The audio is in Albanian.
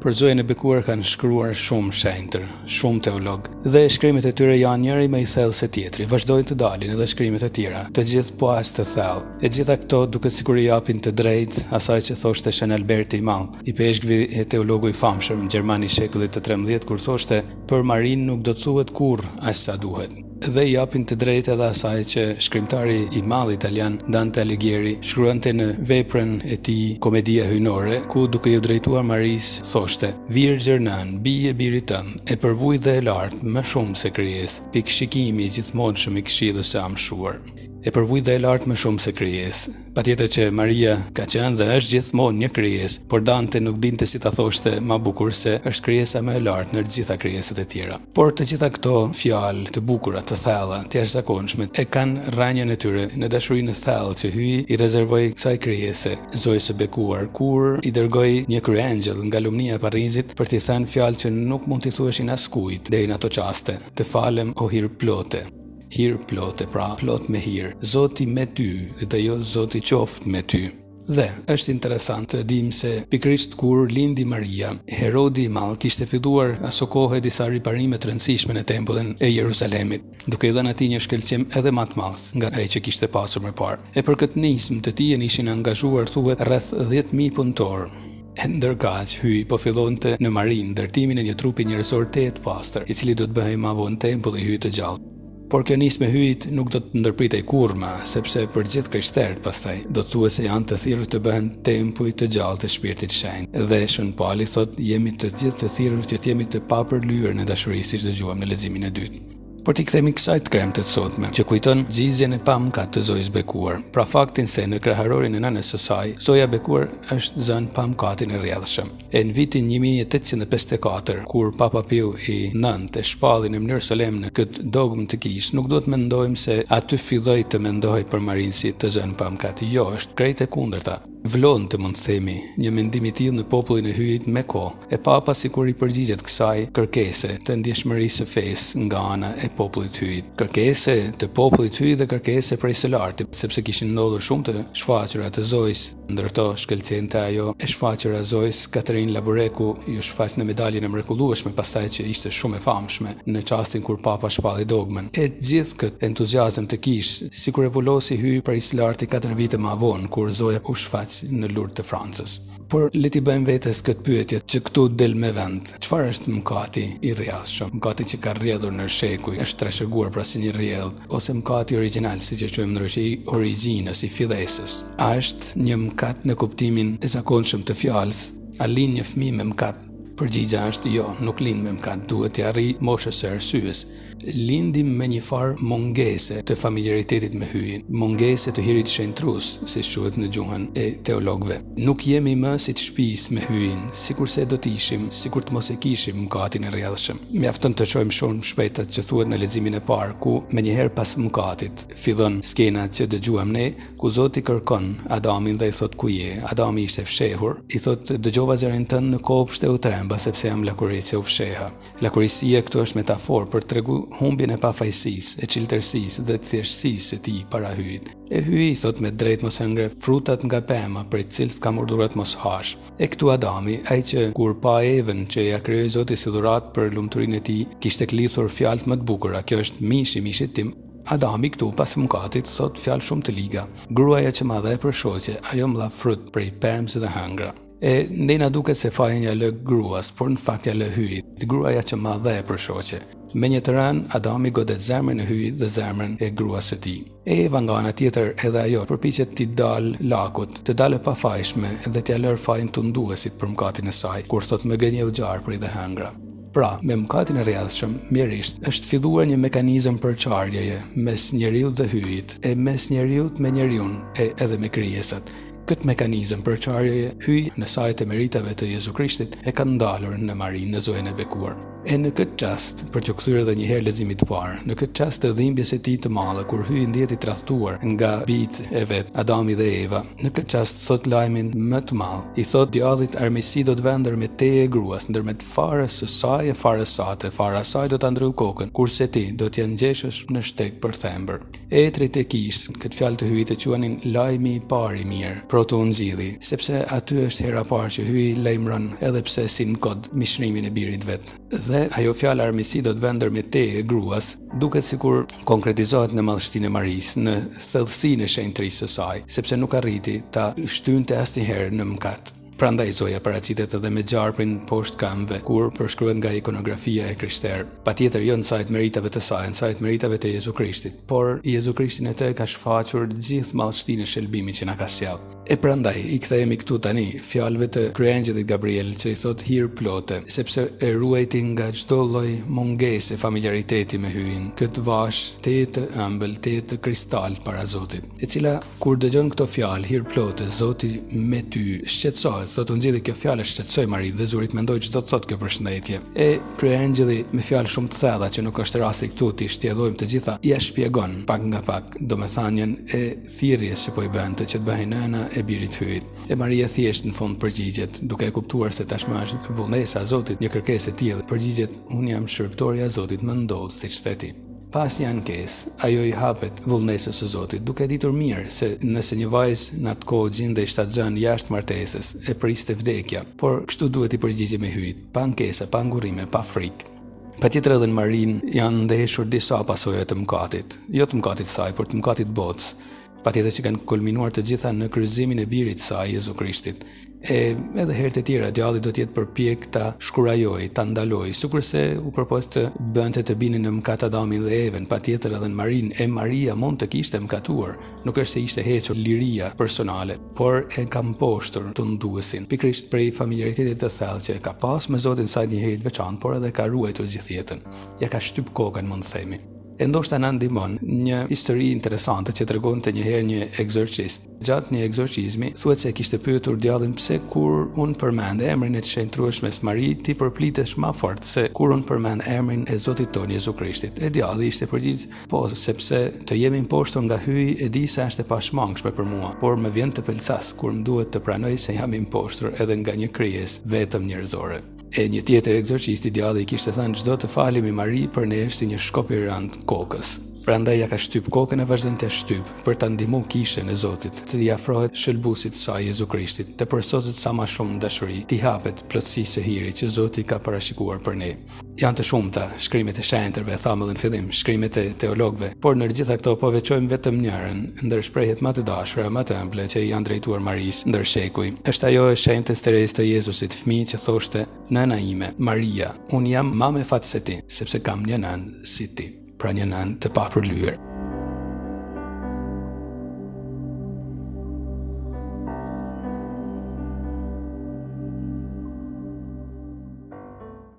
Për Zoën e bekuar kanë shkruar shumë shenjtër, shumë teolog, dhe shkrimet e tyre janë njëri më i thellë se tjetri, vazhdojnë të dalin edhe shkrimet e tjera, të gjithë po as të thellë. E gjitha këto duket sikur i japin të drejtë asaj që thoshte Shën Alberti i Madh, i peshqvi e teologu i famshëm gjerman i shekullit të 13, kur thoshte për Marin nuk do të thuhet kurrë as sa duhet. Dhe i japin të drejtë edhe asaj që shkrimtari i madh italian Dante Alighieri shkruante në veprën e tij Komedia hyjnore, ku duke ju drejtuar Marisë thoshte: Virgjër nën, bie birit tënd, e përvujt dhe e lartë më shumë se krijesë, pikë shikimi i gjithmonë i këshillës së amshuar. E përvujt dhe e lartë më shumë se krijesë. Patjetër që Maria ka qenë dhe është gjithmonë një krijesë, por Dante nuk dinte si ta thoshte më bukur se është krijesa më e lartë ndër të gjitha krijesat e tjera. Por të gjitha këto fjalë të bukura, të thella, të jashtëzakonshme, e kanë rrënjën e tyre në dashurinë e thellë që hyi i rezervoi kësaj krijese, Zoës së bekuar, kur i dërgoi një kryengjëll nga lumnia e Parizit për t'i thënë fjalë që nuk mund t'i thuheshin askujt deri në ato çaste. Të falem o hir plote. Hir plote, pra plot me hir. Zoti me ty, dhe jo Zoti qoftë me ty. Dhe është interesant të dim se pikërisht kur lindi Maria, Herodi i Madh kishte filluar aso kohë disa riparime të rëndësishme në tempullin e Jeruzalemit, duke i dhënë atij një shkëlqim edhe më të madh nga ai që kishte pasur më parë. E për këtë nismë të tij ishin angazhuar thuhet rreth 10.000 punëtor. Ndërkaq hyi po fillonte në Marin ndërtimin e një trupi njerëzor të pastër, i cili do të bëhej më vonë tempulli i hyjë të gjallë. Por kjo nismë e hyjit nuk do të ndërpritej kurrë më, sepse për gjithë krishterët pastaj do të thuhet se janë të thirrur të bëhen tempuj të gjallë të Shpirtit Shenjtë. Dhe Shën Pauli thotë jemi të gjithë të thirrur që të jemi të papërlyer në dashuri, siç dëgjuam në leximin e dytë. Por t'i kthemi kësaj të kremtë të sotme, që kujton gjizjen e pamkat të Zojës bekuar, pra faktin se në kreharorin e nënës së saj, Zoja bekuar është zënë pamkatin e rrjedhshëm. E në vitin 1854, kur Papa Piu i IX e shpalli në mënyrë solemne këtë dogmë të kishë, nuk do të mendojmë se aty filloi të mendohej për Marinë si të zënë pamkat. Jo, është krejt e kundërta. Vlon të mund të themi një mendim i tillë në popullin e hyjit me kohë, e Papa sikur i përgjigjet kësaj kërkese të ndjeshmërisë së fesë nga ana e popullit hyjit. Kërkese të popullit hyjit dhe kërkese prej së larti, sepse kishin ndodhur shumë të shfaqura të Zojës, ndërto shkëlqente ajo e shfaqura Zojës Katerin Labureku, ju shfaq në medaljen e mrekullueshme, pastaj që ishte shumë e famshme në çastin kur Papa shpalli dogmën. E gjithë këtë entuziazëm të kishë, sikur e vulosi hyj prej së larti 4 vite më vonë, kur Zoja u shfaq në lurt të Francës. Por le t'i bëjmë vetes këtë pyetje që këtu del me vend. Çfarë është mëkati i rrjedhshëm? Mëkati që ka rrjedhur në shekuj, është trashëguar pra si një rrjedh, ose mëkati origjinal, siç e quajmë ndryshe, i origjinës, i fillesës. A është një mëkat në kuptimin e zakonshëm të fjalës? A lind një fëmijë me mëkat? Përgjigja është jo, nuk lind me mëkat, duhet t'i arrijë moshës së arsyes. Lindim me një farë mungese të familjaritetit me hyjin, mungese të hirit shenjtrues, si quhet në gjuhën e teologëve. Nuk jemi më si të shtëpisë me hyjin, sikurse do të ishim, sikur të mos e kishim mëkatin e rrjedhshëm. Mjafton të shohim shumë shpejt atë që thuhet në leximin e parë, ku menjëherë pas mëkatit fillon skena që dëgjuam ne, ku Zoti kërkon Adamin dhe i thot ku je. Adami ishte fshehur, i thot dëgjova zërin tënd në kopsht e u tremba sepse jam lakurisë u fsheha. Lakurisia këtu është metaforë për tregu humbjen e pafajësisë, e çiltërsisë dhe të thjeshtësisë së tij para hyjit. E hyji thot me drejt mos hëngre frutat nga pema, prej të cilës ka urdhëruar mos hash. E këtu Adami, ai që kur pa Evën që ja krijoi Zoti si dhuratë për lumturinë e tij, kishte klithur fjalët më të bukura. Kjo është mishit tim. Adami këtu pas mëkatit thot fjalë shumë të liga. Gruaja që ma dhe për shoqe, ajo më dha frut prej pemës dhe hëngra. E ndena duket se fajin ja lë gruas, por në fakt ja lë hyjit. Gruaja që ma dhe për shoqe. Me një të rënë, Adami godet zemrën e hyjit dhe zemrën e gruas së tij. Eva nga ana tjetër edhe ajo përpiqet t'i dalë lakut, të dalë pa fajshme dhe t'ja lër fajin tunduesit për mëkatin e saj, kur thot më gënjeu gjarpri dhe hëngra. Pra, me mëkatin e rrjedhshëm, mjerisht, është filluar një mekanizëm përçarjeje mes njeriut dhe hyjit, e mes njeriut me njeriun, e edhe me krijesat. Këtë mekanizëm përçarjeje hyj në sajt e meritave të Jezu Krishtit e ka ndalur në Marinë, në Zoën e bekuar. E në këtë çast, për të kthyer edhe një herë leximit të parë, në këtë çast të dhimbjes së tij të madhe, kur hyi ndjeti i tradhtuar nga bijtë e vet, Adami dhe Eva, në këtë çast thot lajmin më të madh. I thot djallit armiqësi do të vendër me teje e gruas, ndërmjet farës së saj e farës sate, fara saj do ta ndryll kokën, kurse ti do t'ja ngjeshësh në shtek për thembër. Etrit e kish, këtë fjalë të hyjit e quanin lajmi i parë i mirë, proto ungjilli, sepse aty është hera parë që hyi lajmëron edhe pse si në kod mishrimin e birit vet. Dhe ajo fjalë armiqësi do të vënë ndër me te e gruas, duket sikur konkretizohet në madhështinë e Marisë, në thellësinë e shenjtërisë së saj, sepse nuk arriti ta shtynte asnjëherë në mëkat. Prandaj Zoja paraqitet edhe me gjarprin poshtë këmbëve, kur përshkruhet nga ikonografia e krishterë. Patjetër jo në sajt meritave të saj, në sajt meritave të Jezu Krishtit, por Jezu Krishtin e të ka shfaqur gjithë madhështinë e shëlbimit që na ka sjellë. E prandaj i kthehemi këtu tani fjalëve të kryengjëllit Gabriel që i thot hir plote, sepse e ruajti nga çdo lloj mungese familiariteti me hyin, këtë vash të ëmbël, të kristal para Zotit, e cila kur dëgjon këto fjalë hir plote, Zoti me ty shqetësohet. Thot ungjilli kjo fjalë shqetësoi Marit dhe zurit mendoj çdo të thotë kjo përshëndetje. E kryengjëlli me fjalë shumë të thella që nuk është rasti këtu ti shtjellojmë të gjitha, ja shpjegon pak nga pak domethënien e thirrjes që po i bënte që të bëhej nëna e birit hyjit. E Maria thjesht në fund përgjigjet, duke e kuptuar se tashmë është vullnesa e Zotit, një kërkesë e tillë. Përgjigjet, unë jam shërbëtorja e Zotit, më ndodh siç the ti. Pas një ankesë, ajo i hapet vullnesës së Zotit, duke ditur mirë se nëse një vajzë në atë kohë gjindej shtatzën jashtë martesës, e priste vdekja, por kështu duhet i përgjigje me hyjt, pa ankesa, pa ngurime, pa frikë. Patjetër edhe në Marin janë ndeshur disa pasojë të mëkatit, jo të mëkatit saj, por të mëkatit botës. Patjetër që kanë kulminuar të gjitha në kryqëzimin e birit të saj, Jezu Krishtit. E edhe herët e tjera djalli do të jetë përpjek ta shkurajojë, ta ndalojë, sikurse u propos të bënte të binin në mëkat Adamin dhe Evën. Patjetër edhe në Marin e Maria mund të kishte mëkatuar, nuk është se ishte hequr liria personale, por e ka mposhtur të nduesin, pikërisht prej familjaritetit të thellë që ka pas me Zotin saj një herë të veçantë, por edhe ka ruajtur gjithë jetën. Ja ka shtyp kokën, mund të themi. E ndoshta na ndihmon një histori interesante që tregonte një herë një egzorcist. Gjatë një egzorcizmi, thuhet se kishte pyetur djallin pse kur unë përmend emrin e të shenjtrueshmes Mari, ti përplitesh më fort se kur unë përmend emrin e Zotit tonë Jezu Krishtit. E djalli ishte përgjigj, po, sepse të jemi mposhtur nga hyi e di se është e pashmangshme për mua, por më vjen të pelcas kur më duhet të pranoj se jam i mposhtur edhe nga një krijesë vetëm njerëzore. E një tjetër egzorcisti djalli i kishte thënë çdo të falemi Mari për ne është si një shkop i rënd kokës. Prandaj ja ka shtyp kokën e vazhdon të shtyp për ta ndihmuar kishën e Zotit, të i afrohet shëlbuesit saj Jezu Krishtit, të përsosët sa më shumë dashuri, t'i hapet plotësisë së hirit që Zoti ka parashikuar për ne. Janë të shumta shkrimet e shenjtërve, thamë edhe në fillim, shkrimet e teologëve, por në gjitha këto po veçojmë vetëm njërin ndër shprehjet më të dashura, më të ëmbla që i janë drejtuar Marisë ndër shekuj. Është ajo e shenjtës Teresë të Jezusit, fëmijë që thoshte: "Nëna ime, Maria, unë jam më me fat se ti, sepse kam një nënë si ti." Pra një nënë të papërlyer.